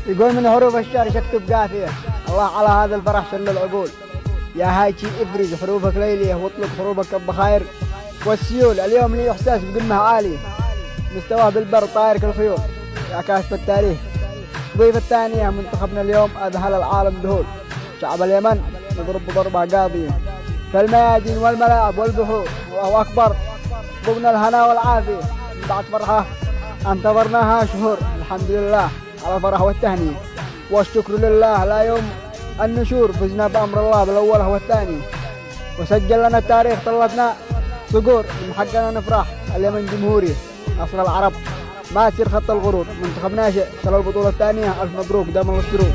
يقول من حروف الشعر شكتب قافية. الله على هذا الفرح شل العقول. يا هايتي افرز حروفك ليلية واطلق حروفك الضخاير والسيول. اليوم لي احساس بقمة عالية مستواه بالبر طاير كالخيول. يا كاتب التاريخ ضيف الثانية منتخبنا اليوم أذهل العالم ذهول. شعب اليمن نضرب ضربة قاضية في الميادين والملاعب والبحور. الله أكبر ضمن الهنا والعافية من بعد فرحة انتظرناها شهور. الحمد لله على الفرح والتهنئة والشكر لله لا يوم النشور. فزنا بأمر الله بالأول والثاني وسجل لنا التاريخ طلتنا صقور. من حقنا نفرح اليمن جمهوري أصل العرب ما يصير خط الغرور. منتخب ناشئ شال البطولة الثانية. ألف مبروك دام السرور.